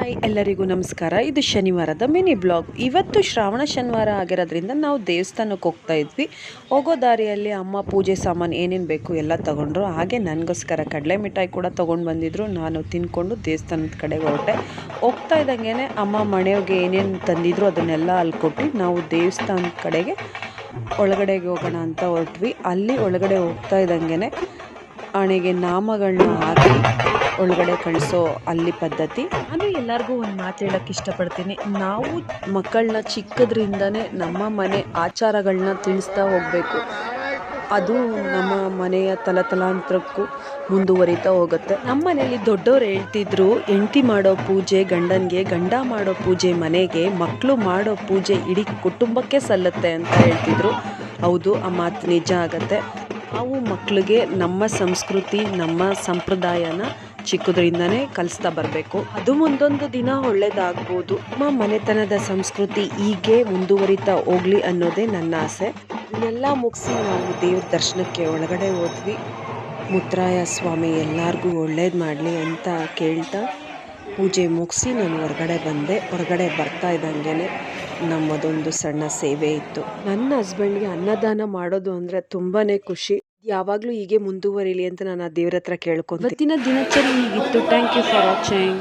Hi ಎಲ್ಲರಿಗೂ ನಮಸ್ಕಾರ. ಇದು ಶನಿವಾರದ ಮಿನಿ ಬ್ಲಾಗ್. ಇವತ್ತು ಶ್ರಾವಣ ಶನಿವಾರ ಆಗಿರೋದ್ರಿಂದ ನಾವು ದೇವಸ್ಥಾನಕ್ಕೆ ಹೋಗ್ತಾ ಇದ್ವಿ. ಹೋಗೋ ದಾರಿಯಲ್ಲಿ ಅಮ್ಮ ಪೂಜೆ ಸಾಮಾನು ಏನೇನು ಬೇಕು ಎಲ್ಲ ತೊಗೊಂಡ್ರು. ಹಾಗೆ ನನಗೋಸ್ಕರ ಕಡಲೆ ಮಿಠಾಯಿ ಕೂಡ ತೊಗೊಂಡು ಬಂದಿದ್ರು. ನಾನು ತಿನ್ಕೊಂಡು ದೇವಸ್ಥಾನದ ಕಡೆಗೆ ಹೊರಟೆ. ಹೋಗ್ತಾ ಇದ್ದಂಗೆ ಅಮ್ಮ ಮನೆಗೆ ಏನೇನು ತಂದಿದ್ರು ಅದನ್ನೆಲ್ಲ ಅಲ್ಲಿ ಕೊಟ್ಟು ನಾವು ದೇವಸ್ಥಾನದ ಕಡೆಗೆ ಒಳಗಡೆಗೆ ಹೋಗೋಣ ಅಂತ ಹೊರಟ್ವಿ. ಅಲ್ಲಿ ಒಳಗಡೆ ಹೋಗ್ತಾ ಇದ್ದಂಗೆ ಆಣೆಗೆ ನಾಮಗಳನ್ನ ಹಾಕಿ ಒಳಗಡೆ ಕಳಿಸೋ ಅಲ್ಲಿ ಪದ್ಧತಿ. ನಾನು ಎಲ್ಲರಿಗೂ ಒಂದು ಮಾತು ಹೇಳೋಕ್ಕೆ ಇಷ್ಟಪಡ್ತೀನಿ. ನಾವು ಮಕ್ಕಳನ್ನ ಚಿಕ್ಕದ್ರಿಂದನೇ ನಮ್ಮ ಮನೆ ಆಚಾರಗಳನ್ನ ತಿಳಿಸ್ತಾ ಹೋಗಬೇಕು. ಅದು ನಮ್ಮ ಮನೆಯ ತಲತಲಾಂತರಕ್ಕೂ ಮುಂದುವರಿತಾ ಹೋಗುತ್ತೆ. ನಮ್ಮ ಮನೆಯಲ್ಲಿ ದೊಡ್ಡವರು ಹೇಳ್ತಿದ್ರು, ಹೆಂಡತಿ ಮಾಡೋ ಪೂಜೆ ಗಂಡನಿಗೆ, ಗಂಡ ಮಾಡೋ ಪೂಜೆ ಮನೆಗೆ, ಮಕ್ಕಳು ಮಾಡೋ ಪೂಜೆ ಇಡೀ ಕುಟುಂಬಕ್ಕೆ ಸಲ್ಲುತ್ತೆ ಅಂತ ಹೇಳ್ತಿದ್ರು. ಹೌದು, ಆ ಮಾತು ನಿಜ ಆಗತ್ತೆ. ನಾವು ಮಕ್ಕಳಿಗೆ ನಮ್ಮ ಸಂಸ್ಕೃತಿ ನಮ್ಮ ಸಂಪ್ರದಾಯನ ಚಿಕ್ಕದ್ರಿಂದನೇ ಕಲಿಸ್ತಾ ಬರಬೇಕು. ಅದು ಮುಂದೊಂದು ದಿನ ಒಳ್ಳೇದಾಗ್ಬೋದು. ನಮ್ಮ ಮನೆತನದ ಸಂಸ್ಕೃತಿ ಹೀಗೆ ಮುಂದುವರಿತಾ ಹೋಗ್ಲಿ ಅನ್ನೋದೇ ನನ್ನ ಆಸೆ. ಇದನ್ನೆಲ್ಲ ಮುಗಿಸಿ ನಾವು ದೇವ್ರ ದರ್ಶನಕ್ಕೆ ಒಳಗಡೆ ಹೋದ್ವಿ. ಮುತ್ತರಾಯ ಸ್ವಾಮಿ ಎಲ್ಲರಿಗೂ ಒಳ್ಳೇದು ಮಾಡಲಿ ಅಂತ ಕೇಳ್ತಾ ಪೂಜೆ ಮುಗಿಸಿ ನಾನು ಹೊರಗಡೆ ಬಂದೆ. ಹೊರಗಡೆ ಬರ್ತಾ ಇದ್ದಂಗೆ ನಮ್ಮದೊಂದು ಸಣ್ಣ ಸೇವೆ ಇತ್ತು. ನನ್ನ ಹಸ್ಬೆಂಡ್ಗೆ ಅನ್ನದಾನ ಮಾಡೋದು ಅಂದರೆ ತುಂಬಾ ಖುಷಿ. ಯಾವಾಗಲೂ ಹೀಗೆ ಮುಂದುವರಿಲಿ ಅಂತ ನಾನು ಆ ದೇವ್ರ ಹತ್ರ ಕೇಳ್ಕೊಂಡೆ. ಇವತ್ತಿನ ದಿನಚರಿ ಹೀಗಿತ್ತು. Thank you for watching.